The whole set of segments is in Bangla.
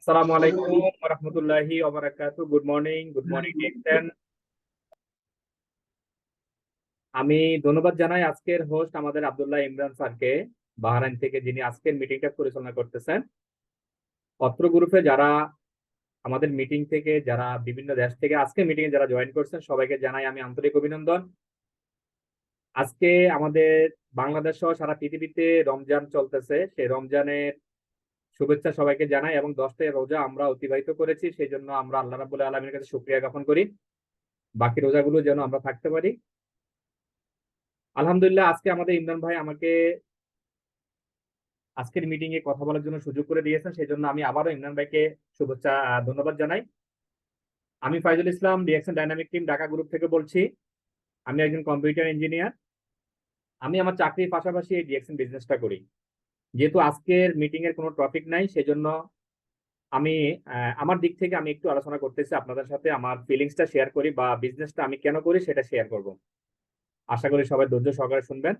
আসসালামু আলাইকুম ওয়া রাহমাতুল্লাহি ওয়া বারাকাতুহু। গুড মর্নিং টেক্সটেন। আমি ধন্যবাদ জানাই আজকের হোস্ট আমাদের আব্দুল্লাহ ইমরান স্যারকে, বাহরাইন থেকে, যিনি আজকের মিটিংটা পরিচালনা করতেছেন। অত্র গ্রুপে যারা আমাদের মিটিং থেকে, যারা বিভিন্ন দেশ থেকে আজকের মিটিং এ যারা জয়েন করছেন, সবাইকে জানাই আমি আন্তরিক অভিনন্দন। আজকে আমাদের বাংলাদেশ সহ সারা পৃথিবীতে রমজান চলতেছে, সেই রমজানের শুভেচ্ছা সবাইকে জানাই এবং 10টা রোজা আমরা অতিবাহিত করেছি, সেই জন্য আমরা আল্লাহ রাব্বুল আলামিনের কাছে শুকরিয়া জ্ঞাপন করি বাকি রোজাগুলো যেন আমরা থাকতে পারি। আলহামদুলিল্লাহ, আজকে আমাদের ইমরান ভাই আমাকে আজকের মিটিং এ কথা বলার জন্য সুযোগ করে দিয়েছেন, সেই জন্য আমি আবারও ইমরান ভাইকে শুভেচ্ছা ধন্যবাদ জানাই। আমি Faizul Islam, DXN dynamic team Dhaka group থেকে বলছি। আমি একজন কম্পিউটার ইঞ্জিনিয়ার। আমি আমার চাকরির পাশাপাশি এই ডিএক্সএন বিজনেসটা করি। যেহেতু আজকের মিটিং এর কোনো টপিক নাই, সেজন্য আমি আমার দিক থেকে আমি একটু আলোচনা করতেছি, আপনাদের সাথে আমার ফিলিংসটা শেয়ার করি বা বিজনেসটা আমি কেন করি সেটা শেয়ার করব। আশা করি সবাই ধৈর্য সহকারে শুনবেন।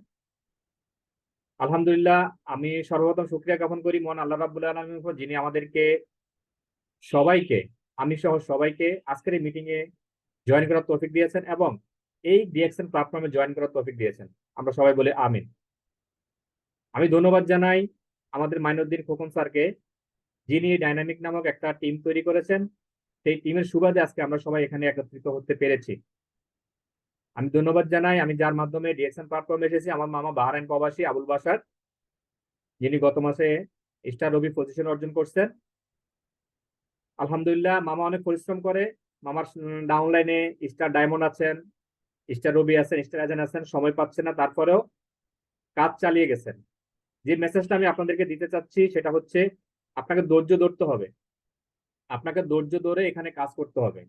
আলহামদুলিল্লাহ, আমি সর্বপ্রথম শুকরিয়া জ্ঞাপন করি মহান আল্লাহ রাব্বুল আলামিনের উপর, যিনি আমাদেরকে সবাইকে, আমি সহ সবাইকে আজকের এই মিটিং এ জয়েন করার তৌফিক দিয়েছেন এবং এই ডিএক্সএন প্ল্যাটফর্মে জয়েন করার তৌফিক দিয়েছেন। আমরা সবাই বলি আমিন। আমি ধন্যবাদ জানাই আমাদের মাইনুদ্দিন খোকন স্যারকে, যিনি ডাইনামিক নামক একটা টিম তৈরি করেছেন। সেই টিমের সুবাদে আজকে আমরা সবাই এখানে একত্রিত হতে পেরেছি। আমি ধন্যবাদ জানাই আমি যার মাধ্যমে ডিএক্সএন প্ল্যাটফর্মে এসেছি, আমার মামা বাহরাইন প্রবাসী আবুল বাসার, যিনি গত মাসে স্টার রবি পজিশন অর্জন করছেন। আলহামদুলিল্লাহ, মামা অনেক পরিশ্রম করে। মামার ডাউনলাইনে স্টার ডায়মন্ড আছেন, স্টার রবি আছেন, স্টার এজেন্ট আছেন, সময় পাচ্ছেন না, তারপরেও কাজ চালিয়ে গেছেন। যে মেসেজটা আমি আপনাদেরকে দিতে চাচ্ছি সেটা হচ্ছে, আপনাকে ধৈর্য ধরতে হবে। আপনাকে ধৈর্য ধরে এখানে কাজ করতে হবে।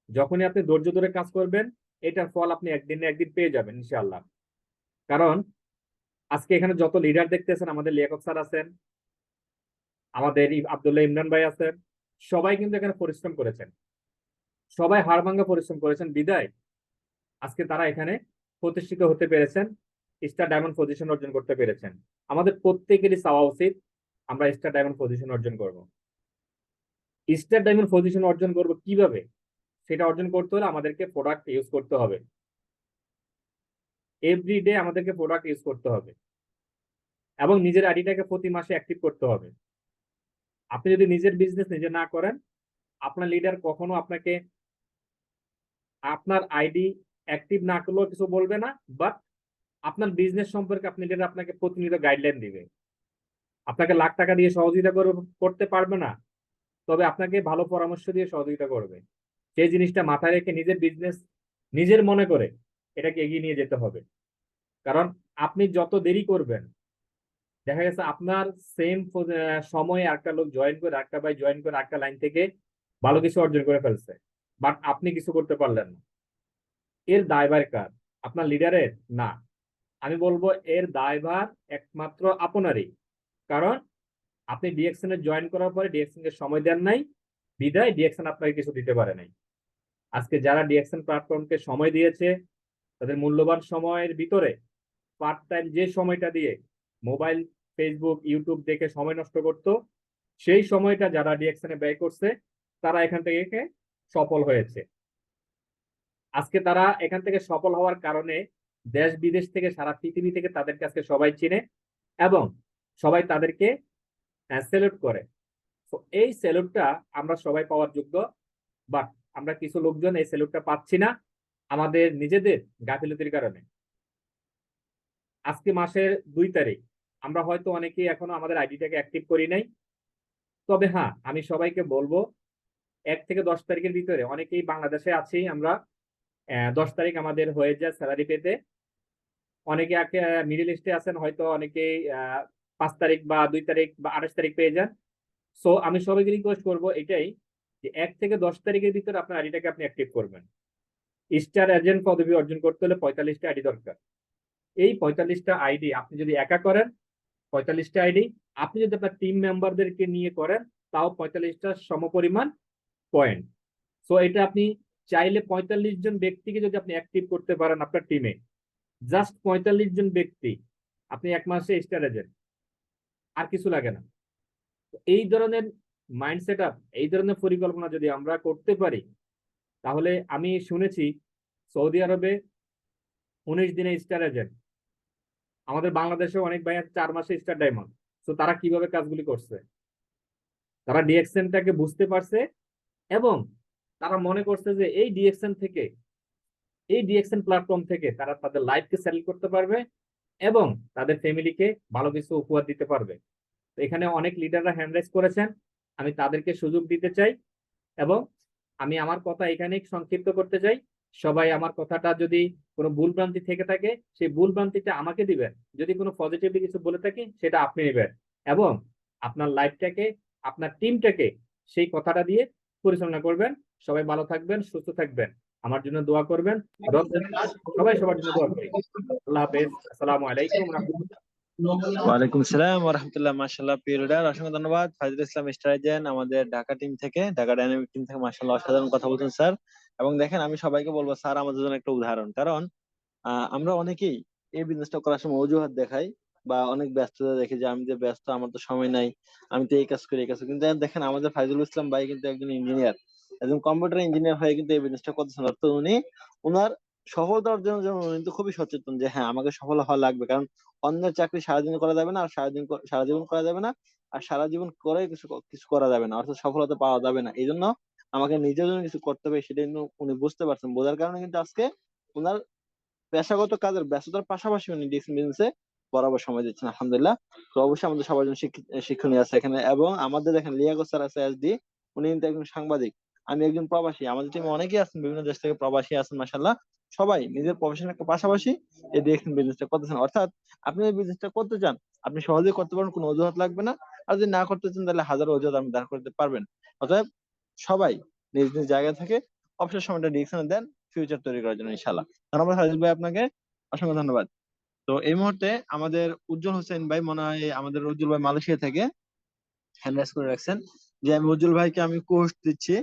যখনই আপনি ধৈর্য ধরে কাজ করবেন, এটার ফল আপনি একদিন না একদিন পেয়ে যাবেন ইনশাআল্লাহ। কারণ আজকে এখানে যত লিডার দেখতেছেন, আমাদের লিয়াকত স্যার আছেন, আমাদের আব্দুল্লাহ ইমরান ভাই আছেন, সবাই কিন্তু এখানে পরিশ্রম করেছেন। সবাই হাড়ভাঙ্গা পরিশ্রম করেছেন বিদায় আজকে তারা এখানে প্রতিষ্ঠিত হতে পেরেছেন, স্টার ডায়মন্ড পজিশন অর্জন করতে পেরেছেন। আমাদের প্রত্যেকেরই চাওয়া উচিত আমরা স্টার ডায়মন্ড পজিশন অর্জন করব। স্টার ডায়মন্ড পজিশন অর্জন করব কিভাবে? সেটা অর্জন করতে হলে আমাদেরকে প্রোডাক্ট ইউজ করতে হবে। এভরিডে আমাদেরকে প্রোডাক্ট ইউজ করতে হবে এবং নিজের আইডিটাকে প্রতি মাসে অ্যাক্টিভ করতে হবে। আপনি যদি নিজের বিজনেস নিজে না করেন, আপনার লিডার কখনো আপনাকে আপনার আইডি অ্যাক্টিভ না করলেও কিছু বলবে না, বাট আপনার বিজনেস সম্পর্কে আপনি লিডার আপনাকে প্রতিনিয়ত গাইডলাইন দিবে। আপনাকে লাখ টাকা দিয়ে সহযোগিতা করতে পারবে না, তবে আপনাকে ভালো পরামর্শ দিয়ে সহযোগিতা করবে। সেই জিনিসটা মাথায় রেখে নিজের বিজনেস নিজের মনে করে এটাকে এগিয়ে নিয়ে যেতে হবে। কারণ আপনি যত দেরি করবেন, দেখা গেছে আপনার সেম সময়ে একটা লোক জয়েন করে, একটা ভাই জয়েন করে একটা লাইন থেকে ভালো কিছু অর্জন করে ফেলছে, বাট আপনি কিছু করতে পারলেন না। এর দায়ভার কার? আপনার লিডারের না। আমি বলবো এর দায়ভার একমাত্র আপনারই। কারণ আপনি ডিএক্সএন এ জয়েন করার পরে ডিএক্সএন কে সময় দেন নাই, বিদায় ডিএক্সএন আপনাকে কিছু দিতে পারে নাই। আজকে যারা ডিএক্সএন প্ল্যাটফর্মকে সময় দিয়েছে, তাদের মূল্যবান সময়ের ভিতরে পার্ট টাইম যে সময়টা দিয়ে মোবাইল, ফেসবুক, ইউটিউব দেখে সময় নষ্ট করতো, সেই সময়টা যারা ডিএক্সএন এ ব্যয় করছে, তারা এখান থেকে সফল হয়েছে। আজকে তারা এখান থেকে সফল হওয়ার কারণে দেশ বিদেশ থেকে, সারা পৃথিবী থেকে তাদেরকে আজকে সবাই চিনে এবং সবাই তাদেরকে স্যালুট করে। তো এই স্যালুটটা আমরা সবাই পাওয়ার যোগ্য, বাট আমরা কিছু লোকজন এই স্যালুটটা পাচ্ছি না আমাদের নিজেদের গাফিলতির কারণে। আজকে মাসের 2 তারিখ, আমরা হয়তো অনেকেই এখনো আমাদের আইডিটাকে অ্যাক্টিভ করি নাই। তবে হ্যাঁ, আমি সবাইকে বলবো 1 থেকে 10 তারিখের ভিতরে, অনেকেই বাংলাদেশে আছি আমরা, 10 তারিখ আমাদের হয়ে যায় স্যালারি পেতে। অনেকে মিডিল ইস্টে আছেন, হয়তো অনেকেই 5 তারিখ বা 2 তারিখ বা 28 তারিখ পেয়ে যান। সো আমি সবাইকে রিকোয়েস্ট করবো এটাই, যে 1 থেকে 10 তারিখের ভিতরে আপনার আইডিটাকে আপনি অ্যাক্টিভ করবেন। স্টার এজেন্ট পদবি অর্জন করতে হলে 45টা আইডি দরকার। এই 45টা আইডি আপনি যদি একা করেন, 45টা আইডি, আপনি যদি আপনার টিম মেম্বারদেরকে নিয়ে করেন, তাও 45টা সমপরিমাণ পয়েন্ট। সো এটা আপনি চাইলে 45 জন ব্যক্তিকে যদি আপনি অ্যাক্টিভ করতে পারেন আপনার টিমে, জাস্ট 45 জন ব্যক্তি, আপনি 1 মাসে স্টার এজেন্ট, আর কিছু লাগে না। এই ধরনের মাইন্ড সেট আপ, এই ধরনের পরিকল্পনা যদি আমরা করতে পারি, তাহলে আমি শুনেছি সৌদি আরবে 19 দিনে স্টার এজেন্ট, আমাদের বাংলাদেশে অনেক ভাই আছে 4 মাসে স্টার ডায়মন্ড। তো তারা কিভাবে কাজগুলি করছে? তারা ডিএক্সএনটাকে বুঝতে পারছে এবং তারা মনে করছে যে এই ডিএক্সএন প্ল্যাটফর্ম থেকে তারা তাদের লাইফকে সেটেল করতে পারবে এবং তাদের ফ্যামিলিকে ভালো কিছু উপহার দিতে পারবে। তো এখানে অনেক লিডাররা হ্যান্ড রাইজ করেছেন, আমি তাদেরকে সুযোগ দিতে চাই এবং আমি আমার কথা এখানে সংক্ষিপ্ত করতে চাই। সবাই আমার কথাটা যদি কোনো ভুল ভ্রান্তি থেকে থাকে, সেই ভুল ভ্রান্তিটা আমাকে দিবেন। যদি কোনো পজিটিভলি কিছু বলে থাকি, সেটা আপনি নেবেন এবং আপনার লাইফটাকে, আপনার টিমটাকে সেই কথাটা দিয়ে পরিচালনা করবেন। সবাই ভালো থাকবেন, সুস্থ থাকবেন, আমার জন্য দোয়া করবেন। সবাই সবার জন্য দোয়া করি। আল্লাহ হাফেজ। আসসালামু আলাইকুম রহমতুল্লাহ। ওয়ালাইকুম আসসালাম ওয়া রাহমাতুল্লাহ। মাশাআল্লাহ, প্রিয় লিডার, অসংখ্য ধন্যবাদ। ফাইজুল ইসলাম স্ট্রাইজেন আমাদের ঢাকা টিম থেকে, ঢাকা ডায়নামিক টিম থেকে, মাশাআল্লাহ অসাধারণ কথা বলছেন স্যার। এবং দেখেন, আমি সবাইকে বলবো স্যার আমাদের জন্য একটা উদাহরণ। কারণ আমরা অনেকেই এই বিজনেসটা করার সময় অজুহাত দেখাই বা অনেক ব্যস্ততা দেখি যে আমি যে ব্যস্ত, আমার তো সময় নাই, আমি তো এই কাজ করি এই কাজ করি। কিন্তু দেখেন, আমাদের ফাইজুল ইসলাম ভাই কিন্তু একজন ইঞ্জিনিয়ার, একজন কম্পিউটার ইঞ্জিনিয়ার হয়ে কিন্তু এই বিজনেসটা করতেছেন। অর্থাৎ উনি ওনার সফলতা অর্জনের জন্য উনি কিন্তু খুবই সচেতন যে হ্যাঁ, আমাকে সফল হওয়া লাগবে। কারণ অন্যের চাকরি সারাদিন করা যাবে না, আর সারা জীবন করা যাবে না, আর সারা জীবন করে কিছু কিছু করা যাবে না, অর্থাৎ সফলতা পাওয়া যাবে না। এই জন্য আমাকে নিজের জন্য কিছু করতে হবে, সেটা কিন্তু উনি বুঝতে পারছেন। বোঝার কারণে কিন্তু আজকে ওনার পেশাগত কাজের ব্যস্ততার পাশাপাশি উনি ডিসিশন বিজনেসে বরাবর সময় দিচ্ছেন, আলহামদুলিল্লাহ। তো অবশ্যই আমাদের সবার জন্য শিক্ষণীয় আছে এখানে। এবং আমাদের দেখেন লিয়াকত স্যার আছে এসডি, উনি কিন্তু একজন সাংবাদিক, আমি একজন প্রবাসী, আমাদের টিমে অনেকেই আছেন বিভিন্ন দেশ থেকে প্রবাসী আছেন, মাশাআল্লাহ। সবাই নিজের প্রফেশনের পাশাপাশি এই ডিরেকশন বিজনেসটা করতেছেন। অর্থাৎ আপনি এই বিজনেসটা করতে চান, আপনি সহজেই করতে পারেন, কোনো অজুহাত লাগবে না। আর যদি না করতে চান, তাহলে হাজারো অজুহাত আপনি দাঁড় করতে পারবেন। অতএব সবাই নিজ নিজ জায়গা থেকে অবসর সময়টা ডিরেকশনে দেন ফিউচার তৈরি করার জন্য, ইনশাআল্লাহ। ধন্যবাদ হাজির ভাই, আপনাকে অসংখ্য ধন্যবাদ। তো এই মুহূর্তে আমাদের উজ্জ্বল হোসেন ভাই, মনে হয় আমাদের উজ্জ্বল ভাই মালয়েশিয়া থেকে হ্যান্ড রাইজ করে রাখছেন, যে আমি উজ্জ্বল ভাইকে আমি কোর্স দিচ্ছি।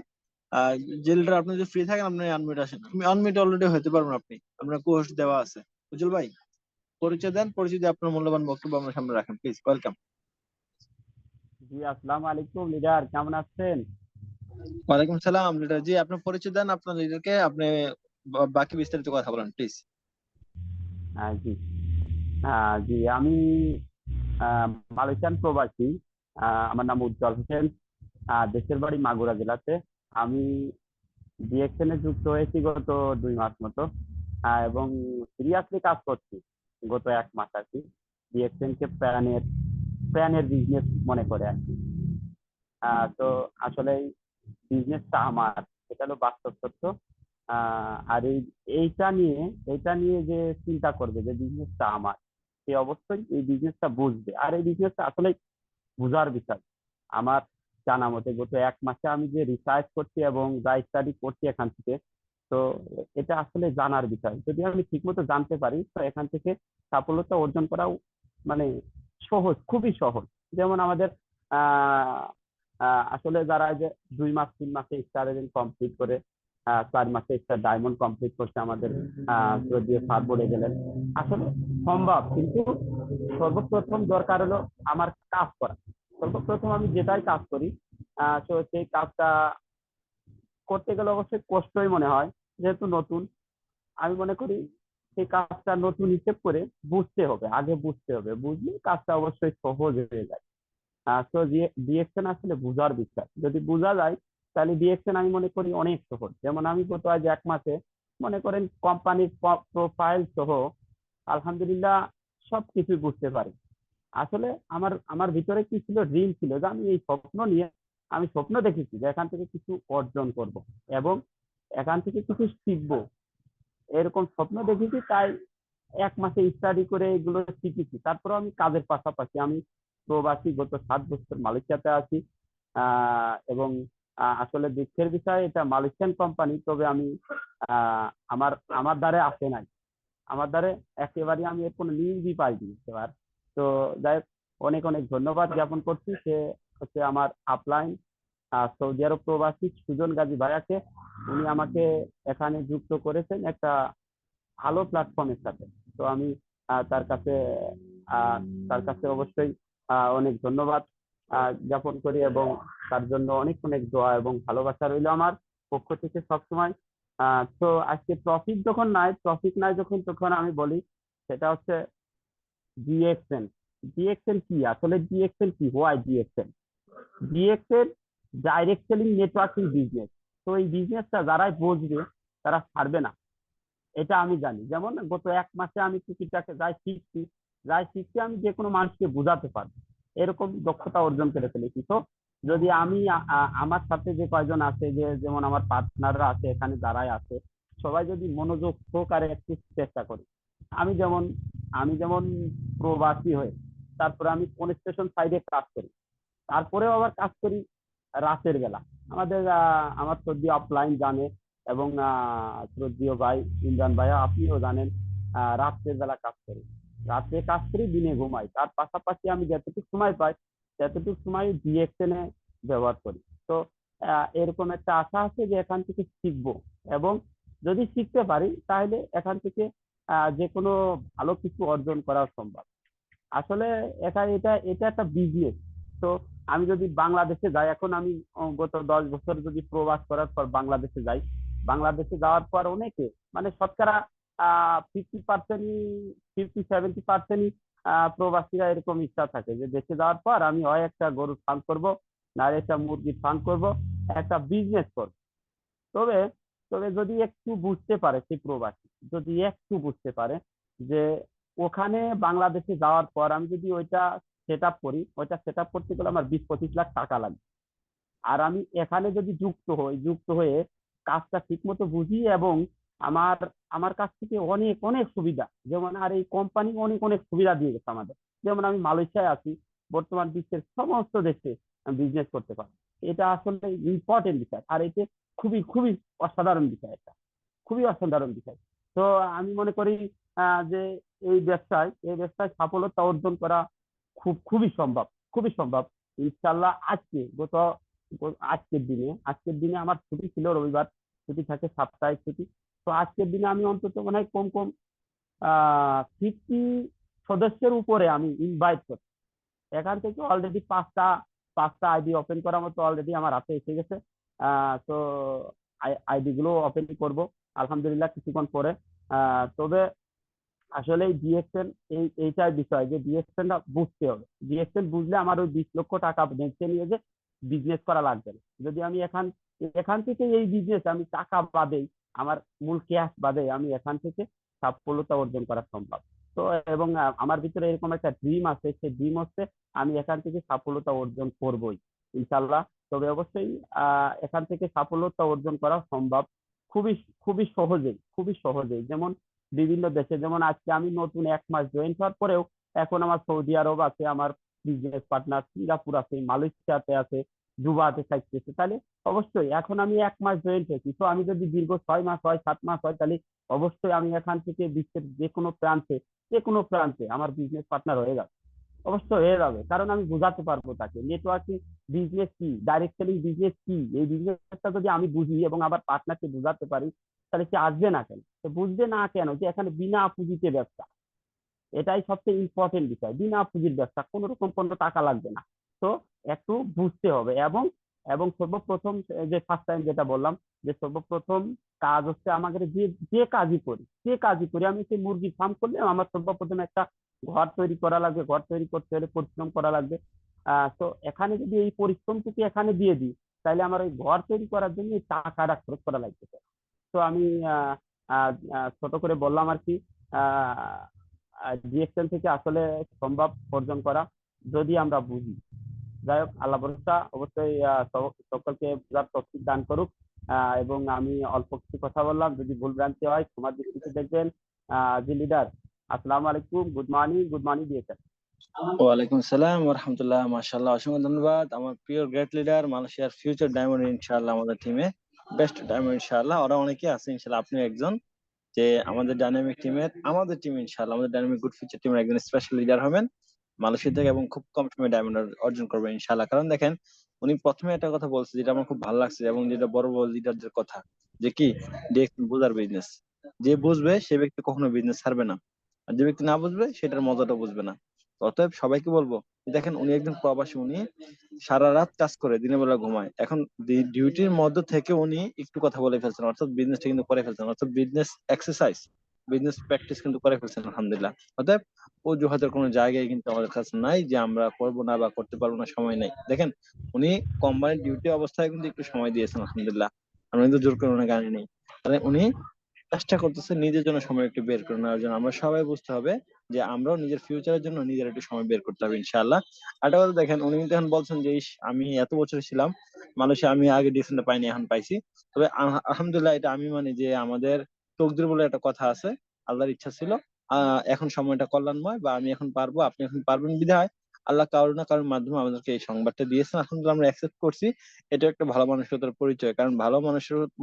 আহ জেলটা আপনি যদি ফ্রি থাকেন, আপনি আনমিউট আসেন। আমি আনমিউট অলরেডি হতে পারবেন, আপনি, আপনার কোর্স দেওয়া আছে। উজ্জ্বল ভাই, পরিচয় দেন, পরিচয় দিয়ে আপনার মূল্যবান বক্তব্য আপনার সামনে রাখেন, প্লিজ। ওয়েলকাম। জি, আসসালামু আলাইকুম লিডার, কেমন আছেন? ওয়ালাইকুম সালাম লিডার জি, আপনার পরিচয় দেন আপনার লিডারকে, আপনি বাকি বিস্তারিত কথা বলেন, প্লিজ। জি, জি, আমি আহ, মালয়েশিয়ান প্রবাসী। আমার নাম উজ্জ্বল হোসেন। দেশের বাড়ি মাগুরা জেলাতে। আমি ডিএকশন এ যুক্ত হয়েছি গত 2 মাস মতো। এবং সিরিয়াসলি কাজ করছি গত 1 মাস আর কি। ডিএকশন কে প্রাণের বিজনেস মনে করে আর কি। তো আসলে বিজনেসটা আমার, এটা হলো বাস্তব সত্য। আর এইটা নিয়ে যে চিন্তা করবে যে বিজনেসটা আমার, সে অবশ্যই এই বিজনেসটা বুঝবে। আর এই বিজনেসটা আসলে বুঝার বিষয়। আমার জানা মতে গত 1 মাসে আমি যে রিসার্চ করছি এবং যা স্টাডি করছি এখান থেকে, তো এটা আসলে জানার বিষয়। যদি আমি ঠিকমতো জানতে পারি, তো এখান থেকে সাফল্যতা অর্জন করাও মানে সহজ, খুবই সহজ। যেমন আমাদের আহ আসলে যারা এই যে 2 মাস 3 মাসে স্টার এজেন্ট কমপ্লিট করে 4 মাসে স্টার ডায়মন্ড কমপ্লিট করছে আমাদের যদিও স্যার বলে গেলেন, আসলে সম্ভব। কিন্তু সর্বপ্রথম দরকার হলো আমার কাজ করা। সর্বপ্রথম আমি যেটাই কাজ করি, তো সেই কাজটা করতে গেলে অবশ্যই কষ্টই মনে হয়, যেহেতু নতুন। আমি মনে করি সেই কাজটা নতুন হিসেব করে বুঝতে হবে, আগে বুঝতে হবে, বুঝলে কাজটা অবশ্যই সহজ হয়ে যায়। তো ডিএকশন আসলে বুঝার বিষয়। যদি বোঝা যায়, তাহলে ডিএকশন আমি মনে করি অনেক সহজ। যেমন আমি গত আজ 1 মাসে মনে করেন কোম্পানির প্রোফাইল সহ আলহামদুলিল্লাহ সবকিছু বুঝতে পারি। আসলে আমার আমার ভিতরে কি ছিল, ড্রিম ছিল যে আমি এই স্বপ্ন নিয়ে, আমি স্বপ্ন দেখেছি যে এখান থেকে কিছু অর্জন করব এবং এখান থেকে কিছু শিখবো, এরকম স্বপ্ন দেখেছি। তাই 1 মাসে স্টাডি করে এগুলো শিখেছি। তারপর আমি কাজের পাশাপাশি আমি প্রবাসী, গত 7 বছর মালয়েশিয়াতে আছি। এবং আসলে দুঃখের বিষয়, এটা মালয়েশিয়ান কোম্পানি, তবে আমি আহ, আমার আমার দ্বারে আসে নাই। আমার দ্বারে একেবারে আমি এর কোনো নিউজই পাইনি এবার। তো যাই হোক, অনেক অনেক ধন্যবাদ জ্ঞাপন করছি। সে হচ্ছে আমার আপলাইন সৌদি আরব প্রবাসী সুজন গাজী ভাইয়াকে। উনি আমাকে এখানে যুক্ত করেছেন একটা ভালো প্ল্যাটফর্মের সাথে। তো আমি আহ, তার কাছে আহ, তার কাছে অবশ্যই অনেক ধন্যবাদ। জ্ঞাপন করি, এবং তার জন্য অনেক অনেক দোয়া এবং ভালোবাসা রইলো আমার পক্ষ থেকে সবসময়। তো আজকে প্রফিট নাই যখন, তখন আমি বলি সেটা হচ্ছে ডিএক্সএন। ডিএক্সএন কি আসলে? ডিএক্সএন কি? Why DXN? DXN direct selling networking business. তো এই বিজনেসটা যারাই বুঝবে তারা ছাড়বে না, এটা আমি জানি। যেমন গত 1 মাসে আমি টুকিটাকে যাই শিখছি আমি যে কোনো মানুষকে বোঝাতে পারবো, এরকম দক্ষতা অর্জন করে ফেলেছি। তো যদি আমি আমার সাথে যে কয়জন আছে, যে যেমন আমার পার্টনাররা আছে এখানে যারাই আছে, সবাই যদি মনোযোগ সহকারে একটু চেষ্টা করি। আমি যেমন আমি যেমন প্রবাসী হয়ে তারপরে আমি কনস্ট্রাকশন সাইডে কাজ করি, তারপরেও আবার কাজ করি রাতের বেলা। আমার শ্রদ্ধেয় অফলাইন জানে, এবং শ্রদ্ধেয় ভাই ইমরান ভাইয়া আপনিও জানেন, রাত্রের বেলা কাজ করি, রাতে কাজ করি, দিনে ঘুমাই। তার পাশাপাশি আমি যতটুকু সময় পাই ততটুকু সময় ডিএক্সএন এ ব্যবহার করি। তো এরকম একটা আশা আছে যে এখান থেকে শিখবো, এবং যদি শিখতে পারি তাহলে এখান থেকে যে কোনো ভালো কিছু অর্জন করা সম্ভব। আসলে এটা এটা একটা বিজনেস। তো আমি যদি বাংলাদেশে যাই, এখন আমি গত 10 বছর যদি প্রবাস করার পর বাংলাদেশে যাই, বাংলাদেশে যাওয়ার পর অনেকে মানে শতকরা 50%, 50-70% প্রবাসীরা এরকম ইচ্ছা থাকে যে দেশে যাওয়ার পর আমি হয় একটা গরুর ফার্ম করব, না একটা মুরগির ফার্ম করব, একটা বিজনেস করব। তবে তবে যদি একটু বুঝতে পারে সেই প্রবাসী, যদি একটু বুঝতে পারে যে ওখানে বাংলাদেশে যাওয়ার পর আমি যদি ওইটা সেট আপ করি, ওইটা সেট আপ করতে গেলে আমার 20-25 লাখ টাকা লাগবে। আর আমি এখানে যদি যুক্ত হয়ে কাজটা ঠিক মতো বুঝি, এবং আমার আমার কাছ থেকে অনেক অনেক সুবিধা, যেমন আর এই কোম্পানি অনেক অনেক সুবিধা দিয়ে গেছে আমাদের। যেমন আমি মালয়েশিয়ায় আছি, বর্তমান বিশ্বের সমস্ত দেশে বিজনেস করতে পারি। এটা আসলে ইম্পর্টেন্ট বিষয়, আর এটা খুবই খুবই অসাধারণ বিষয়, এটা খুবই অসাধারণ বিষয়। তো আমি মনে করি যে এই ব্যবসায় সফলতা অর্জন করা খুবই সম্ভব, খুবই সম্ভব। ইনশাল্লাহ আজকের দিনে আমার ছুটি ছিল, রবিবার ছুটি থাকে, সাপ্তাহিক ছুটি। তো আজকের দিনে আমি অন্তত মনে হয় কম কম 50 সদস্যের উপরে আমি ইনভাইট করছি। এখান থেকে অলরেডি পাঁচটা পাঁচটা আইডি ওপেন করার মতো অলরেডি আমার হাতে এসে গেছে। তো আইডি গুলো ওপেন করব আলহামদুলিল্লাহ কিছুক্ষণ পরে। তবে আসলে এই ডিএক্সএন, এইটার বিষয় যে ডিএক্সএন টা বুঝতে হবে। ডিএক্সএন বুঝলে আমার ওই 20 লক্ষ টাকা বেঁচে নিয়ে যে বিজনেস করা লাগবে না। যদি আমি এখান এখান থেকে এই বিজনেস আমি টাকা বাদেই, আমার মূল ক্যাশ বাদে আমি এখান থেকে সাফল্যতা অর্জন করা সম্ভব। তো এবং আমার ভিতরে এরকম একটা ড্রিম আছে, সেই ড্রিম হচ্ছে আমি এখান থেকে সাফল্যতা অর্জন করবই ইনশাল্লাহ। তবে অবশ্যই এখান থেকে সাফল্যতা অর্জন করা সম্ভব খুবই খুবই সহজেই। যেমন বিভিন্ন দেশে, যেমন আজকে আমি নতুন 1 মাস জয়েন হওয়ার পরেও এখন আমার সৌদি আরব আছে, আমার বিজনেস পার্টনার সিঙ্গাপুর আছে, মালয়েশিয়াতে আছে, দুবাইতে থাকতেছে। তাহলে অবশ্যই এখন আমি 1 মাস জয়েন হয়েছি, তো আমি যদি দীর্ঘ 6 মাস হয়, 7 মাস হয়, তাহলে অবশ্যই আমি এখান থেকে বিশ্বের যে কোনো প্রান্তে আমার বিজনেস পার্টনার হয়ে যাবে। অবশ্যই হয়ে যাবে, কারণ আমি বোঝাতে পারবো তাকে নেটওয়ার্কিং বিজনেস কি, ডাইরেক্ট সেলিং বিজনেস কি। এই বিজনেসটা যদি আমি বুঝি এবং আবার পার্টনারকে বোঝাতে পারি, তাহলে সে আসবে না কেন? সে বুঝবে না কেন যে এখানে বিনা পুঁজিতে ব্যবসা? এটাই সবচেয়ে ইম্পর্টেন্ট বিষয়, বিনা পুঁজির ব্যবসা, কোনো রকম কোনো টাকা লাগবে না। তো একটু বুঝতে হবে, এবং এবং সর্বপ্রথম যে ফার্স্ট টাইম যেটা বললাম, যে সর্বপ্রথম কাজ হচ্ছে আমাদের যে কাজই করি, আমি সেই মুরগির ফার্ম করলে আমার সর্বপ্রথম একটা ঘর তৈরি করা লাগবে। ঘর তৈরি করতে হলে পরিশ্রম করা লাগবে। তো এখানে যদি এই পরিশ্রমটুকু এখানে দিয়ে দিই, তাহলে আমার ওই ঘর তৈরি করার জন্য এই টাকাটা খরচ করা লাগবে। তো আমি ছোট করে বললাম আর কি। ডিএক্সএল থেকে আসলে সম্ভব অর্জন করা, যদি আমরা বুঝি। যাই হোক, আল্লাহ ভরসা, অবশ্যই সকলকে বোঝার তৌফিক দান করুক। এবং আমি অল্প কিছু কথা বললাম, যদি ভুল ভ্রান্তি হয় তোমার দৃষ্টিতে দেখবেন। জি লিডার, আসসালামু আলাইকুম, গুড মর্নিং দিয়েছেন। ওয়ালাইকুম আসসালাম ওয়া রাহমাতুল্লাহ। মাশাআল্লাহ, অসংখ্য ধন্যবাদ আমার প্রিয় গ্রেট লিডার, মালয়েশিয়ার ফিউচার ডায়মন্ড ইনশাআল্লাহ আমাদের টিমে বেস্ট ডায়মন্ড ইনশাআল্লাহ। ওরা অনেকে আছে ইনশাআল্লাহ, আপনি একজন, যে আমাদের আমাদের টিম ইনশাআল্লাহ, আমাদের ডাইনামিক গুড ফিউচার টিমের একজন স্পেশাল লিডার হবেন মালয়েশিয়া থেকে, এবং খুব কম সময়ে ডায়মন্ড অর্জন করবেন ইনশাআল্লাহ। কারণ দেখেন, উনি প্রথমে একটা কথা বলছে যেটা আমার খুব ভালো লাগছে, এবং যেটা বড় বড় লিডারদের কথা, যে কি ডিরেক্ট বোঝার বিজনেস। যে বুঝবে সে ব্যক্তি কখনো বিজনেস ছাড়বে না, আর যে ব্যক্তি না বুঝবে সেটার মজাটা বুঝবে না। তো অতএব সবাইকে বলবো, দেখেন উনি একজন প্রবাসী, উনি সারা রাত কাজ করে দিনের বেলা ঘুমায়, এখন ডিউটির মধ্যে থেকে উনি একটু কথা বলে ফেলছেন, অর্থাৎ বিজনেসটা কিন্তু করে ফেলছেন, অর্থাৎ বিজনেস এক্সারসাইজ, বিজনেস প্র্যাকটিস কিন্তু করে ফেলছেন আলহামদুলিল্লাহ। অতএব অজুহাতের কোনো জায়গায় কিন্তু আমাদের কাছে নাই যে আমরা করবো না বা করতে পারবো না, সময় নেই। দেখেন উনি কোম্পানির ডিউটি অবস্থায় কিন্তু একটু সময় দিয়েছেন আলহামদুলিল্লাহ, আমরা কিন্তু জোর করে ওনাকে আনি নেই। তাহলে উনি চেষ্টা করতেছে নিজের জন্য সময় একটু বের করে নেওয়ার জন্য। আমরা সবাই বুঝতে হবে যে আমরাও নিজের ফিউচারের জন্য নিজের একটু সময় বের করতে হবে ইনশাআল্লাহ। আরেকটা কথা দেখেন, উনি কিন্তু এখন বলছেন যে ইস, আমি এত বছর ছিলাম মানুষে, আমি আগে ডিসেন্টটা পাইনি, এখন পাইছি। তবে আলহামদুলিল্লাহ, এটা আমি মানি যে আমাদের তকদির বলে একটা কথা আছে, আল্লাহর ইচ্ছা ছিল এখন সময়টা কল্যাণময়, বা আমি এখন পারবো, আপনি এখন পারবেন, বিধায় আল্লাহ কারো না কারোর মাধ্যমে আমাদেরকে এই সংবাদটা দিয়েছেন, আলহামদুলিল্লাহ আমরা অ্যাকসেপ্ট করছি। এটা একটা ভালো মানসিকতার পরিচয়, কারণ ভালো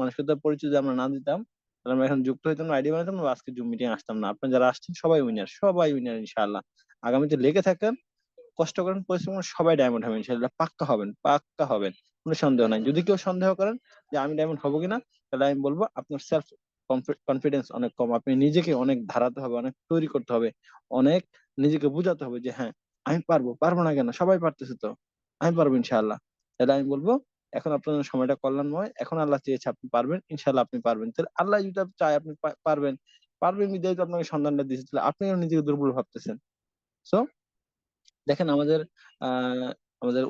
মানসিকতার পরিচয় যদি আমরা না দিতাম, তাহলে আমরা এখন যুক্ত হইতাম না, আইডি বানাতাম না, বা আজকে জুম মিটিং আসতাম না। আপনারা যারা আসছেন সবাই উইনার, সবাই উইনার ইনশাআল্লাহ। আগামীতে লেগে থাকেন, কষ্ট করেন, পরিশ্রম করেন, সবাই ডায়মন্ড হবেন ইনশাআল্লাহ, পাক্কা হবেন, পাক্কা হবেন, কোনো সন্দেহ নাই। যদি কেউ সন্দেহ করেন যে আমি ডায়মন্ড হবো কিনা, তাহলে আমি বলবো আপনার সেলফ কনফিডেন্স অনেক কম, আপনি নিজেকে অনেক ধারাতে হবে, অনেক তৈরি করতে হবে, অনেক নিজেকে বোঝাতে হবে যে হ্যাঁ আমি পারবো, পারবো না কেন, সবাই পারতেছে তো, আমি পারবো ইনশাআল্লাহ। তাহলে আমি বলবো এখন আপনার জন্য সময়টা কল্যাণময়, এখন আল্লাহ চেয়েছে আপনি পারবেন, ইনশাআল্লাহ আপনি পারবেন। তাহলে আল্লাহ যদি চায় আপনি পারবেন, পারবেন বিদায় তো আপনাকে সন্ধানটা দিয়েছে, তাহলে আপনিও নিজেকে দুর্বল ভাবতেছেন। সো দেখেন আমাদের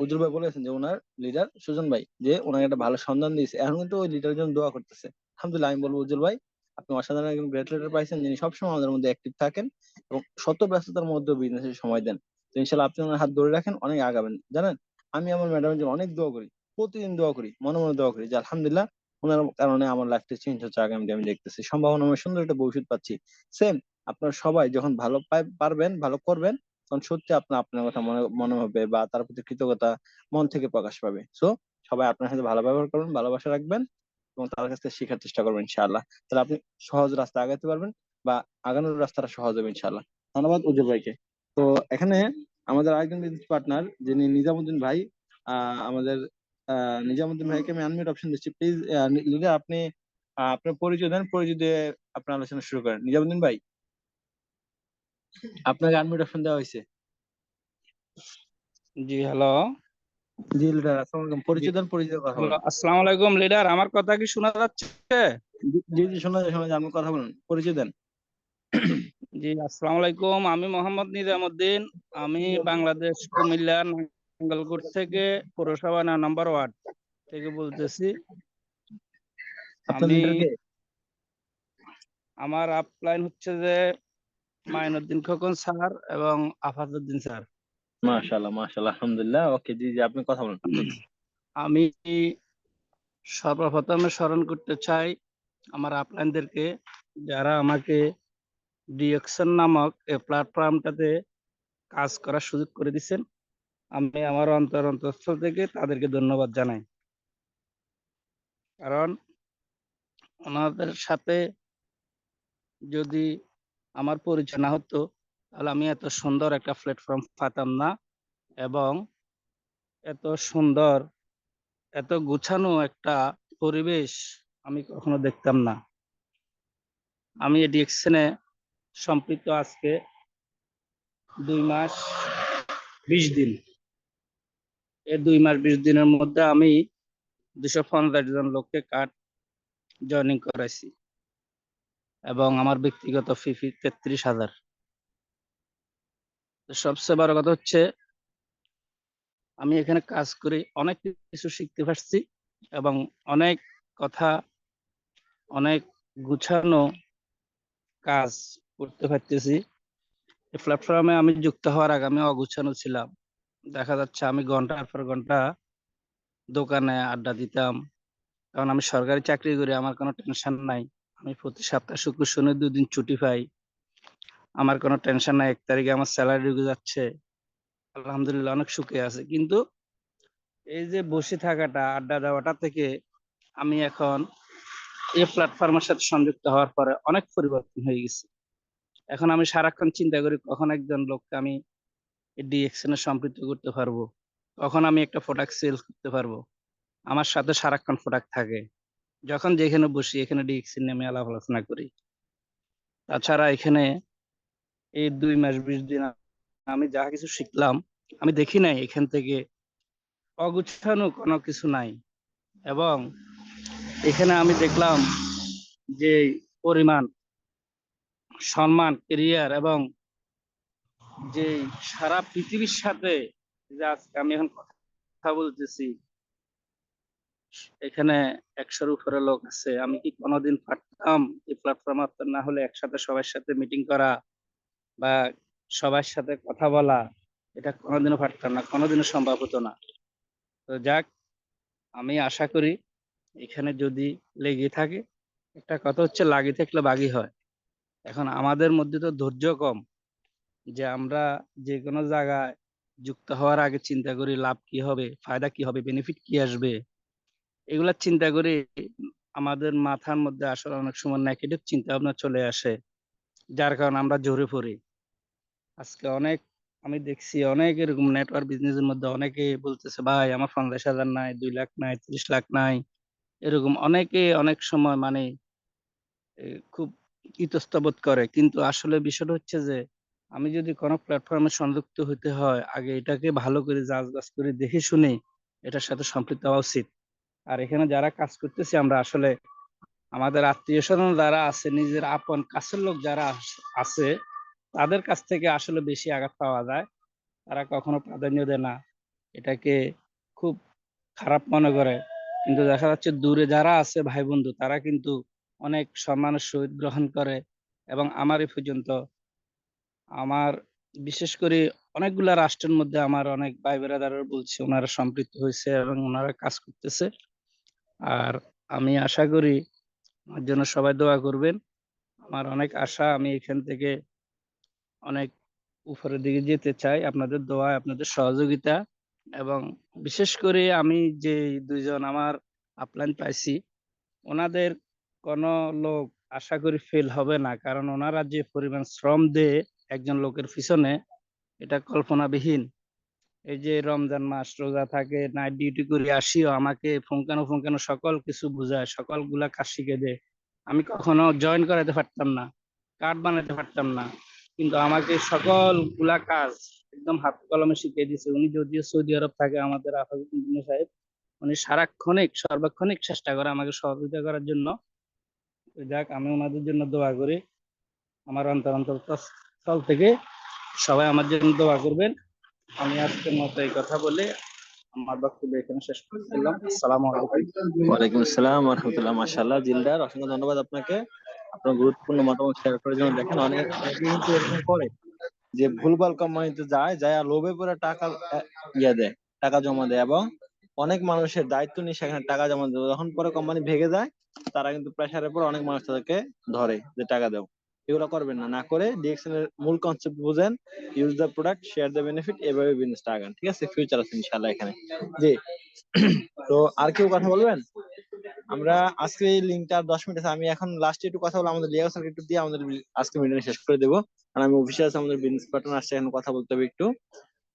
উজ্জ্বল ভাই বলেছেন যে ওনার লিডার সুজন ভাই যে ওনাকে একটা ভালো সন্ধান দিয়েছে, এখন কিন্তু ওই লিডারের জন্য দোয়া করতেছে। আলহামদুলিল্লাহ, আমি বলবো উজ্জ্বল ভাই আপনি অসাধারণ একজন গ্রেট লিডার পাইছেন, যিনি সবসময় আমাদের মধ্যে অ্যাক্টিভ থাকেন এবং শত ব্যস্ততার মধ্যেও বিজনেসে সময় দেন। তো ইনশাল্লাহ আপনি ওনার হাত ধরে রাখেন, অনেক আগাবেন। জানেন আমি আমার ম্যাডামের জন্য অনেক দোয়া করি, প্রতিদিন দোয়া করি, মনে মনে দোয়া করি যে আলহামদুলিল্লাহ ওনার কারণে আমার লাইফটা চেঞ্জ হচ্ছে, আগামী আমি দেখতেছি সম্ভাবনা, আমি সুন্দর একটা ভবিষ্যৎ পাচ্ছি। সেম আপনার সবাই যখন ভালো পারবেন, ভালো করবেন, তখন সত্যি আপনার আপনার কথা মনে মনে হবে, বা তার প্রতি কৃতজ্ঞতা মন থেকে প্রকাশ পাবে। সো সবাই আপনার সাথে ভালো ব্যবহার করবেন, ভালোবাসা রাখবেন এবং তার কাছ থেকে শেখার চেষ্টা করবেন ইনশাআল্লাহ। তাহলে আপনি সহজ রাস্তা আগাতে পারবেন, বা আগানোর রাস্তাটা সহজ হবে ইনশাআল্লাহ। ধন্যবাদ উজ্জ্বল ভাইকে। তো এখানে আমাদের আরেকজন বিজনেস পার্টনার যিনি নিজামুদ্দিন ভাই, আমাদের নিজামুদ্দিন ভাইকে আমি আনমিউট অপশন দিচ্ছি, প্লিজ লিডার আপনি আপনার পরিচয় দেন, পরিচয় দিয়ে আপনার আলোচনা শুরু করেন। নিজামুদ্দিন ভাই, আপনাকে আনমিউট অপশন দেওয়া হয়েছে। জি হ্যালো। জি লিডার, আসসালামু আলাইকুম, জি পরিচয় দেন, পরিচয় দিয়ে কথা হ্যালো, বলেন। আসসালামু আলাইকুম লিডার, আমার কথা কি শোনা যাচ্ছে? জি জি, শোনা যায়, শোনা যায়, আপনি কথা বলেন, পরিচয় দেন। জি আসসালামু আলাইকুম, আমি মোহাম্মদ নিজামুদ্দিন। আমি বাংলাদেশ কুমিল্লা নাঙ্গলকোট থেকে পৌরসভা 9 নম্বর ওয়ার্ড থেকে বলতেছি। আপনার আমি লিডার কে? আমার আপলাইন হচ্ছে যে মাইনুদ্দিন খোকন স্যার এবং আফাজউদ্দিন স্যার। মাশাআল্লাহ মাশাআল্লাহ, আলহামদুলিল্লাহ, ওকে, জি জি, আপনি কথা বলেন প্লিজ। আমি সর্বপ্রথমে স্মরণ করতে চাই আমার আপলাইনদেরকে, যারা আমাকে ডিএকশন নামক এই প্ল্যাটফর্মটাতে কাজ করার সুযোগ করে দিচ্ছেন। আমি আমার অন্তঃস্থল থেকে তাদেরকে ধন্যবাদ জানাই, কারণ ওনাদের সাথে যদি আমার পরিচয় না হতো, তাহলে আমি এত সুন্দর একটা প্ল্যাটফর্ম পাতাম না, এবং এত সুন্দর, এত গুছানো একটা পরিবেশ আমি কখনো দেখতাম না। আমি এডিএকশনে সম্পৃক্ত আজকে 2 মাস 20 দিন। এই 2 মাস 20 দিনের মধ্যে আমি 250 জন লোককে কার্ড জয়েনিং করাইছি, এবং আমার ব্যক্তিগত ফি 33,000। সবচেয়ে বড় কথা হচ্ছে আমি এখানে কাজ করে অনেক কিছু শিখতে পারছি, এবং অনেক কথা, অনেক গুছানো কাজ করতে পারতেছি। এই প্ল্যাটফর্মে আমি যুক্ত হওয়ার আগে আমি অগুছানো ছিলাম। দেখা যাচ্ছে আমি ঘন্টার পর ঘন্টা দোকানে আড্ডা দিতাম, কারণ আমি সরকারি চাকরি করি, আমার কোনো টেনশন নাই। আমি প্রতি সপ্তাহ শুক্র শনি 2 দিন ছুটি পাই, আমার কোনো টেনশন নাই। 1 তারিখে আমার স্যালারি ঢুকে যাচ্ছে, আলহামদুলিল্লাহ অনেক সুখে আছে। কিন্তু এই যে বসে থাকাটা, আড্ডা দেওয়াটা থেকে আমি এখন এই প্ল্যাটফর্মের সাথে সংযুক্ত হওয়ার পরে অনেক পরিবর্তন হয়ে গেছে। এখন আমি সারাক্ষণ চিন্তা করি কখন একজন লোককে আমি ডিএকশনে সম্পৃক্ত করতে পারবো, কখন আমি একটা প্রোডাক্ট সেল করতে পারবো। আমার সাথে সারাক্ষণ প্রোডাক্ট থাকে, যখন যেখানে বসি এখানে ডিএকশন নিয়ে আমি আলাপ আলোচনা করি। তাছাড়া এখানে এই 2 মাস 20 দিন আমি যা কিছু শিখলাম, আমি দেখি নাই এখান থেকে অগুছানো কোনো কিছু নাই। এবং এখানে আমি দেখলাম যে পরিমাণ সম্মান, কেরিয়ার এবং যে সারা পৃথিবীর সাথে যে আজকে আমি এখন কথা বলতেছি, এখানে 100-র উপরে লোক আছে। আমি কি কোনোদিন পারতাম এই প্ল্যাটফর্মে আপনার না হলে একসাথে সবার সাথে মিটিং করা বা সবার সাথে কথা বলা? এটা কোনোদিনও পারতাম না, কোনোদিনও সম্ভব হতো না। তো যাক, আমি আশা করি এখানে যদি লেগে থাকে, একটা কথা হচ্ছে লাগি থাকলে বাগি হয়। এখন আমাদের মধ্যে তো ধৈর্য কম, যে আমরা যে কোনো জায়গায় যুক্ত হওয়ার আগে চিন্তা করি লাভ কি হবে, ফায়দা কি হবে, বেনিফিট কি আসবে, এগুলা চিন্তা করে আমাদের মাথার মধ্যে আসলে অনেক সময় নেগেটিভ চিন্তা ভাবনা চলে আসে, যার কারণে আমরা জোরে পড়ি। আজকে অনেক আমি দেখছি অনেক এরকম নেটওয়ার্ক বিজনেসের মধ্যে অনেকে বলতেছে ভাই আমার 50,000 নাই, 2 লাখ নাই, 30 লাখ নাই, এরকম অনেকে অনেক সময় মানে খুব ইতস্তত করে। কিন্তু আসলে বিষয়টা হচ্ছে যে আমি যদি কোনো প্ল্যাটফর্মে সংযুক্ত হতে হয়, আগে এটাকে ভালো করে যাচাই করে দেখে শুনে এটার সাথে সম্পৃক্ত হওয়া উচিত। আর এখানে যারা কাজ করতেছে আমরা আসলে আমাদের আত্মীয় স্বজন যারা আছে, নিজের আপন কাছের লোক যারা আছে, তাদের কাছ থেকে আসলে বেশি আঘাত পাওয়া যায়। তারা কখনো প্রাধান্য দেয় না, এটাকে খুব খারাপ মনে করে। কিন্তু দেখা যাচ্ছে দূরে যারা আছে ভাই বন্ধু, তারা কিন্তু অনেক সম্মানের সহিত গ্রহণ করে। এবং আমারই পর্যন্ত আমার বিশেষ করে অনেকগুলা রাষ্ট্রের মধ্যে আমার অনেক ভাই বেরাদার বলছে ওনারা সম্পৃক্ত হয়েছে এবং ওনারা কাজ করতেছে। আর আমি আশা করি আমার জন্য সবাই দোয়া করবেন। আমার অনেক আশা, আমি এখান থেকে অনেক উপরের দিকে যেতে চাই, আপনাদের দোয়া, আপনাদের সহযোগিতা। এবং বিশেষ করে আমি যে দুইজন আমার আপলাইন পাইছি, ওনাদের কোনো লোক আশা করি ফেল হবে না, কারণ ওনারা যে পরিমাণ শ্রম দেয় একজন লোকের পিছনে, এটা কল্পনাবিহীন। এই যে রমজান মাস রোজা থাকে, নাইট ডিউটি করে আসিও আমাকে ফোনকানো ফোনকানো সকল কিছু বুঝায়, সকল গুলা কাজ শিখে দেয়। আমি কখনো জয়েন করাতে পারতাম না, কার্ড বানাতে পারতাম না, কিন্তু আমাকে সকল গুলা কাজ একদম হাত কলমে শিখিয়ে দিয়েছে। উনি যদিও সৌদি আরব থাকে, আমাদের আফাজুল ইঞ্জিনিয়ার সাহেব, উনি সারাক্ষণিক সর্বক্ষণিক চেষ্টা করে আমাকে সহযোগিতা করার জন্য। তো যাক, আমি ওনাদের জন্য দোয়া করি, আমার অন্তর থেকে সবাই আমার জন্য দোয়া করবেন। আমি আজকের মতো এই কথা বলে আমার বক্তব্য এখানে শেষ করে দিলাম। আসসালামু আলাইকুম। ওয়ালাইকুম আসসালাম ওয়া রাহমাতুল্লাহ। মাশাআল্লাহ জিলদার, অসংখ্য ধন্যবাদ আপনাকে আপনার গুরুত্বপূর্ণ মতামত শেয়ার করার জন্য। দেখেন অনেকে কিন্তু এরকম করে যে ভুলভাল কোম্পানিতে যায় আর লোভে পড়ে টাকা দেয়, টাকা জমা দেয়, এবং অনেক মানুষের দায়িত্ব নিয়ে সেখানে টাকা জমা দেয়। যখন পরে কোম্পানি ভেঙে যায়, তারা কিন্তু প্রেসারের পর অনেক মানুষ তাদেরকে ধরে যে টাকা দাও। এগুলো করবেন না, না করে ডিএক্সএল এর মূল কনসেপ্ট বুঝেন, use the product, share the benefit, এভাবে বিজনেসটা আগান। ঠিক আছে, ফিউচার আছে ইনশাআল্লাহ এখানে। জি। তো আর কেউ কথা বলবেন? আমরা আজকে এই লিঙ্কটা 10 মিনিট আছে, আমি এখন লাস্টে একটু কথা বলবো, আমাদের লিয়া স্যারকে একটু দিয়ে আমাদের আজকে মিটিং শেষ করে দেবো। কারণ আমি অফিসে আছি, আমাদের বিজনেস পার্টনার আসছে, এখন কথা বলতে হবে একটু।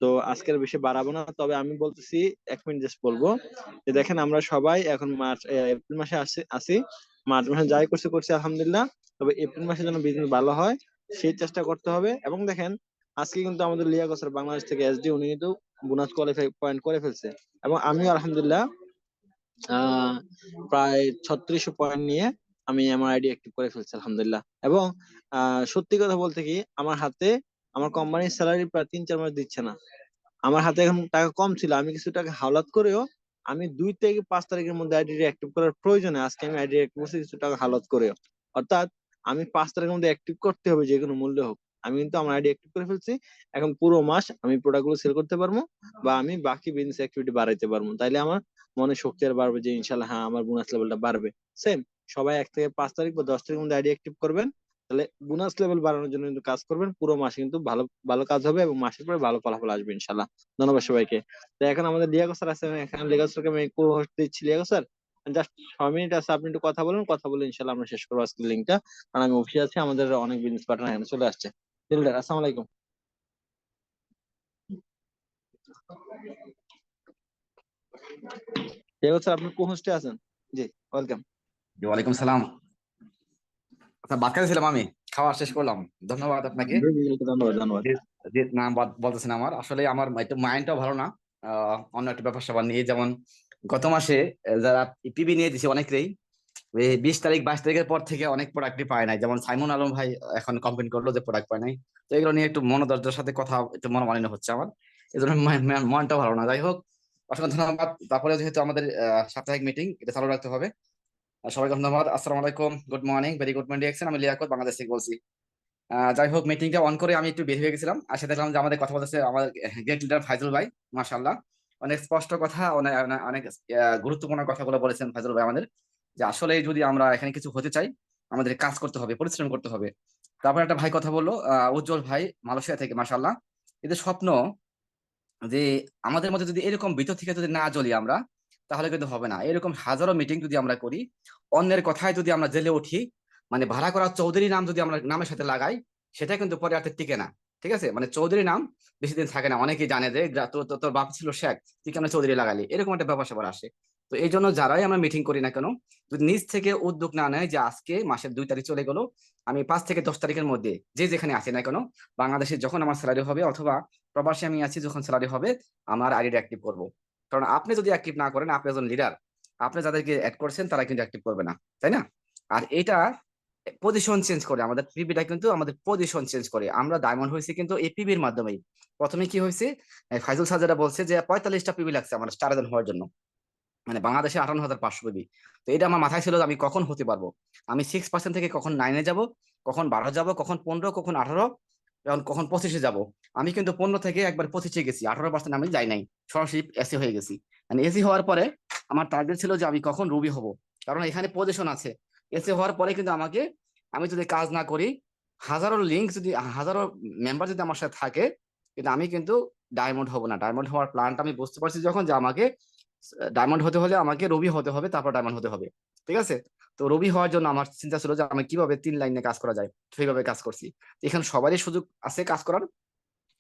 তো আজকের বেশি বাড়াবো না, তবে আমি বলতেছি 1 মিনিট জাস্ট বলবো যে দেখেন আমরা সবাই এখন এপ্রিল মাসে আসি। মার্চ মাসে যাই করছি আলহামদুলিল্লাহ, তবে এপ্রিল মাসে যেন বিজনেস ভালো হয় সেই চেষ্টা করতে হবে। এবং দেখেন আজকে কিন্তু আমাদের লিয়া গোসর বাংলাদেশ থেকে এসডি, উনি কিন্তু বোনাস কোয়ালিফাই পয়েন্ট করে ফেলছে, এবং আমিও আলহামদুলিল্লাহ প্রায় 3600 পয়েন্ট নিয়ে আমি আমার আইডি অ্যাক্টিভ করে ফেলছি আলহামদুলিল্লাহ। এবং সত্যি কথা বলতে কি, আমার হাতে আমার কোম্পানির স্যালারি প্রায় 3-4 মাস দিচ্ছে না। আমার হাতে এখন টাকা কম ছিল, আমি কিছু টাকা হাওলাত করেও আমি 2 থেকে 5 তারিখের মধ্যে আইডি অ্যাক্টিভ করার প্রয়োজনে আজকে আমি আইডি অ্যাক্টিভ করছি, কিছু টাকা হাওলাত করেও। অর্থাৎ আমি 5 তারিখের মধ্যে অ্যাক্টিভ করতে হবে যে কোনো মূল্যে হোক। আমি কিন্তু আমার আইডি অ্যাক্টিভ করে ফেলছি, এখন পুরো মাস আমি প্রোডাক্ট গুলো সেল করতে পারবো, বা আমি বাকি বিজনেস অ্যাক্টিভিটি বাড়াইতে পারবো। তাইলে আমার মনে শক্তি আর বাড়বে যে ইনশাল্লাহ হ্যাঁ আমার বোনাস লেভেলটা বাড়বে। সেম সবাই 1 থেকে 5 তারিখ বা 10 তারিখের মধ্যে আইডি অ্যাক্টিভ করবেন, তাহলে বোনাস লেভেল বাড়ানোর জন্য কিন্তু কাজ করবেন। পুরো মাসে কিন্তু ভালো ভালো কাজ হবে এবং মাসের পরে ভালো ফলাফল আসবে ইনশাল্লাহ। ধন্যবাদ সবাইকে। তো এখন আমাদের লিয়াকত স্যার আছে, এখানে লিয়াকত স্যারকে আমি কো-হোস্ট দিচ্ছি। লিয়াকত স্যার জাস্ট 6 মিনিট আছে, আপনি একটু কথা বলুন, কথা বলে ইনশাল্লাহ আমরা শেষ করবো আজকের লিঙ্কটা। কারণ আমি অফিসে আছি, আমাদের অনেক বিজনেস পার্টনার এখানে চলে আসছে। আসসালামু আলাইকুম। লিয়াকত স্যার আপনি কো-হোস্টে আছেন। জি, ওয়েলকাম। ওয়ালাইকুম সালাম। আচ্ছা, বাদ ছিলাম আমি, খাওয়া শেষ করলাম। ধন্যবাদ আপনাকে। ধন্যবাদ ধন্যবাদ। যে নাম বলতেছেন আমার আসলে আমার একটু মাইন্ডটাও ভালো না। অন্য একটা ব্যাপার স্যাপার নিয়ে, যেমন গত মাসে যারা পিবি নিয়ে দিছে অনেকেই 20 তারিখ 22 তারিখের পর থেকে অনেক প্রোডাক্টই পায় নাই, যেমন সাইমন আলম ভাই এখন কমপ্লেন করলো যে প্রোডাক্ট পায় নাই। তো এগুলো নিয়ে একটু মনোদর্জার সাথে কথা একটু মনোমালিন্য হচ্ছে আমার, এই জন্য মনটা ভালো না। যাই হোক, অসংখ্য ধন্যবাদ। তারপরে যেহেতু আমাদের সাপ্তাহিক মিটিং এটা চালু রাখতে হবে। সবাইকে ধন্যবাদ। আসসালামু আলাইকুম, good morning, very good morning direction. আমি লিয়াকত, বাংলাদেশ থেকে বলছি। যাই হোক, মিটিংটা অন করে আমি একটু বের হয়ে গেছিলাম, আসে দেখলাম যে আমাদের কথা বলতেছে আমাদের গেট লিডার ফাইজুল ভাই। মাশাআল্লাহ, অনেক স্পষ্ট কথা, অনেক অনেক অনেক, গুরুত্বপূর্ণ কথাগুলো বলেছেন ফাইজুল ভাই আমাদের, যে আসলে যদি আমরা এখানে কিছু হতে চাই আমাদের কাজ করতে হবে, পরিশ্রম করতে হবে। তারপর একটা ভাই কথা বললো, উজ্জ্বল ভাই মালয়েশিয়া থেকে। মাশাআল্লাহ, এদের স্বপ্ন যে আমাদের মধ্যে যদি এরকম ভিতর থেকে যদি না জ্বলি আমরা, তাহলে কিন্তু হবে না। এরকম হাজারো মিটিং যদি আমরা করি, অন্যের কথায় যদি আমরা জেলে উঠি, মানে ভাড়া করা চৌধুরী নাম যদি আমরা নামের সাথে লাগাই, সেটা কিন্তু পরে আর টিকে না। ঠিক আছে, মানে চৌধুরী নাম বেশি দিন থাকে না। অনেকেই জানে যে তোর বাপ ছিল শেখ, তুই কেন চৌধুরী লাগালি, এরকম একটা ব্যাপার স্যাপার আসে। তো এই জন্য যারাই আমরা মিটিং করি না কেন, যদি নিজ থেকে উদ্যোগ না নেয় যে আজকে মাসের 2 তারিখ চলে গেল, আমি 5 থেকে 10 তারিখের মধ্যে যে যেখানে আছি না কেন, বাংলাদেশে যখন আমার স্যালারি হবে অথবা প্রবাসী আমি আছি যখন স্যালারি হবে, আমার আইডিটা অ্যাক্টিভ করবো। কারণ আপনি যদি অ্যাক্টিভ না করেন, আপনি একজন লিডার, আপনি যাদেরকে অ্যাড করছেন তারা কিন্তু অ্যাক্টিভ করবে না, তাই না? আর এটা পজিশন চেঞ্জ করে, আমাদের পিবিটা কিন্তু আমাদের পজিশন চেঞ্জ করে। আমরা ডায়মন্ড হয়েছি কিন্তু এই পিবির মাধ্যমেই। প্রথমে কি হয়েছে, ফাইজুল স্যার যেটা বলছে যে 45টা পিবি লাগছে আমার স্টার হওয়ার জন্য, মানে বাংলাদেশে 58,500 পিবি। তো এটা আমার মাথায় ছিল যে আমি কখন হতে পারবো, আমি 6% থেকে কখন 9-এ যাব, কখন 12 যাব, কখন 15, কখন 18, এখন কখন 25-এ যাব। আমি কিন্তু 15 থেকে একবার 25-এ গেছি, 18% আমি যাই নাই, সরাসরি এসি হয়ে গেছি। মানে এসি হওয়ার পরে আমার টার্গেট ছিল যে আমি কখন রুবি হব, কারণ এখানে পজিশন আছে। এসি হওয়ার পরে কিন্তু আমাকে, আমি যদি কাজ না করি, হাজারো লিঙ্ক যদি, হাজারো মেম্বার যদি আমার সাথে থাকে, কিন্তু আমি কিন্তু ডায়মন্ড হব না। ডায়মন্ড হওয়ার প্ল্যানটা আমি বুঝতে পারছি যখন, যে আমাকে ডায়মন্ড হতে হলে আমাকে রবি হতে হবে, তারপর ডায়মন্ড হতে হবে। ঠিক আছে, তো রবি হওয়ার জন্য আমার চিন্তা ছিল যে আমি কিভাবে 3 লাইনে কাজ করা যায়, সেইভাবে কাজ করছি। এখানে সবারই সুযোগ আছে কাজ করার।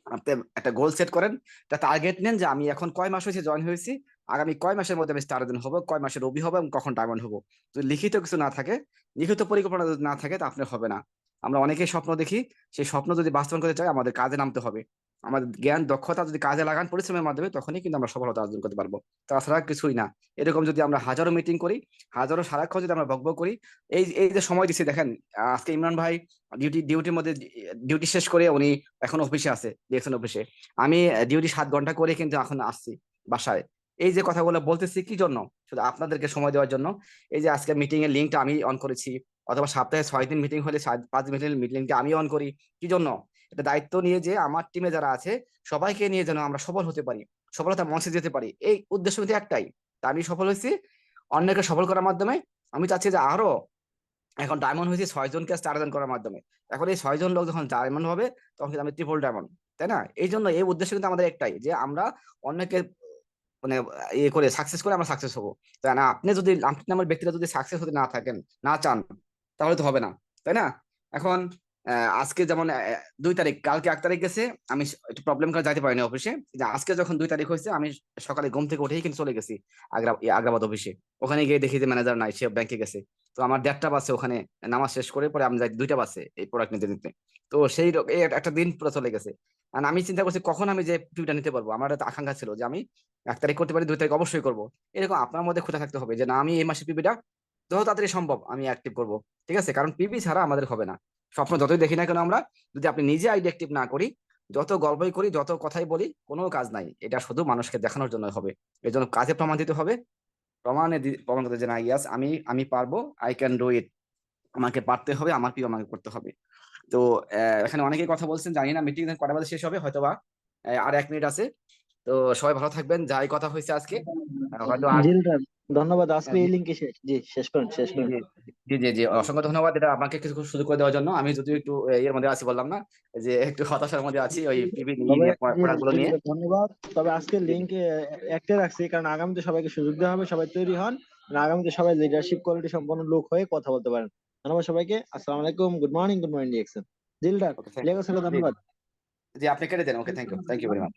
আপনি একটা গোল সেট করেন, একটা টার্গেট নেন যে আমি এখন কয় মাস হয়েছে জয়েন হয়েছি, আগামী কয় মাসের মধ্যে আমি স্টার দিন হবো, কয় মাসে রবি হবে এবং কখন ডায়মন্ড হবো। যদি লিখিত কিছু না থাকে, লিখিত পরিকল্পনা যদি না থাকে, তা আপনার হবে না। আমরা অনেকেই স্বপ্ন দেখি, সেই স্বপ্ন যদি বাস্তবায়ন করতে চাই আমাদের কাজে নামতে হবে। আমাদের জ্ঞান দক্ষতা যদি কাজে লাগান পরিশ্রমের মাধ্যমে, তখনই কিন্তু আমরা সফলতা অর্জন করতে পারবো, তাছাড়া কিছুই না। এরকম যদি আমরা হাজারো মিটিং করি, হাজারো সারাক্ষণ যদি আমরা বকবক করি, এই এই যে সময় দিচ্ছি দেখেন, আজকে ইমরান ভাই ডিউটির মধ্যে ডিউটি শেষ করে উনি এখন অফিসে আছে, ডিরেকশন অফিসে। আমি ডিউটি 7 ঘন্টা করে কিন্তু এখন আসছি বাসায়। এই যে কথাগুলো বলতেছি কি জন্য, শুধু আপনাদেরকে সময় দেওয়ার জন্য। এই যে আজকে মিটিং এর লিঙ্কটা আমি অন করেছি, অথবা সপ্তাহে 6 দিন মিটিং হলে 5 মিনিটের মিটিংটা আমি অন করি, কি জন্য? এটা দায়িত্ব নিয়ে যে আমার টিমে যারা আছে সবাইকে নিয়ে যেন আমরা সফল হতে পারি, সফলতা মঞ্চে যেতে পারি, এই উদ্দেশ্য কিন্তু একটাই। তা আমি সফল হয়েছি অন্যকে সফল করার মাধ্যমে। আমি চাচ্ছি যে আরো, এখন ডায়মন্ড হয়েছে 6 জনকে স্টার করার মাধ্যমে। এখন এই 6 জন লোক যখন ডায়মন্ড হবে, তখন কিন্তু আমি ট্রিপল ডায়মন্ড, তাই না? এই জন্য এই উদ্দেশ্য কিন্তু আমাদের একটাই, যে আমরা অন্যকে মানে ইয়ে করে সাকসেস করে আমরা সাকসেস হবো, তাই না? আপনি যদি আপনি নামের ব্যক্তিরা যদি সাকসেস হতে না থাকেন, না চান, তাহলে তো হবে না, তাই না? এখন আজকে যেমন 2 তারিখ, কালকে 1 তারিখ গেছে, আমি একটু প্রবলেম করে যাইতে পারিনি অফিসে। যে আজকে যখন 2 তারিখ হয়েছে, আমি সকালে ঘুম থেকে উঠেই কিন্তু চলে গেছি আগ্রাবাদ অফিসে। ওখানে গিয়ে দেখি যে ম্যানেজার নাই, সে ব্যাংকে গেছে। তো আমার 1:30 বাজে ওখানে নামাজ শেষ করে, পরে আমি যাই 2টা বাজে এই প্রোডাক্ট নিতে নিতে। তো সেই এই একটা দিন পুরো চলে গেছে। আর আমি চিন্তা করছি কখন আমি যে টিভিটা নিতে পারবো। আমার একটা আকাঙ্ক্ষা ছিল যে আমি 1 তারিখ করতে পারি, 2 তারিখ অবশ্যই করবো। এরকম আপনার মধ্যে খোঁজা থাকতে হবে যে না, আমি এই মাসে পিপিটা যত তাড়াতাড়ি সম্ভব আমি অ্যাক্টিভ করবো। ঠিক আছে, কারণ পিপি ছাড়া আমাদের হবে না। স্বপ্ন যতই দেখি না কেন আমরা, যদি আপনি নিজে আইডি অ্যাক্টিভ না করি, যত গল্পই করি, যত কথাই বলি, কোনো কাজ নাই। এটা শুধু মানুষকে দেখানোর জন্য হবে। এই জন্য কাজে প্রমাণ দিতে হবে, প্রমাণ করতে যে না, ইয়াস আমি আমি পারবো, আই ক্যান ডু ইট। আমাকে পারতে হবে, আমার প্রিয় আমাকে করতে হবে। তো এখানে অনেকেই কথা বলছেন, জানি না মিটিং কটা বাজে শেষ হবে, হয়তোবা আর 1 মিনিট আছে। তো সবাই ভালো থাকবেন, যাই কথা হয়েছে আজকে হয়তো আর, জি স্যার, ধন্যবাদ। আজকে এই লিঙ্কে শেষ। জি, শেষ করেন, শেষ জি করেন। জি জি জি জি, অসংখ্য ধন্যবাদ এটা আপনাকে কিছু সুযোগ করে দেওয়ার জন্য। আমি যদিও একটু এর মধ্যে আছি, বললাম না যে একটু হতাশার মধ্যে আছি ওই পিবি তবে নিয়ে, জি, প্রোডাক্ট গুলো নিয়ে। ধন্যবাদ। তবে আজকে জি জি লিঙ্ক একটা রাখছি কারণ আগামীতে সবাইকে সুযোগ দেওয়া হবে, সবাই তৈরি হন, আর আগামীতে সবাই লিডারশিপ কোয়ালিটি সম্পন্ন লোক হয়ে কথা বলতে পারেন। ধন্যবাদ সবাইকে। আসসালামু আলাইকুম, গুড মর্নিং ডিরেকশন। জিলদার ওকে, থ্যাংক লিয়াকত স্যার, জি ধন্যবাদ। জি, আপনি কেটে দেন। ওকে, থ্যাংক ইউ ভেরি মাচ।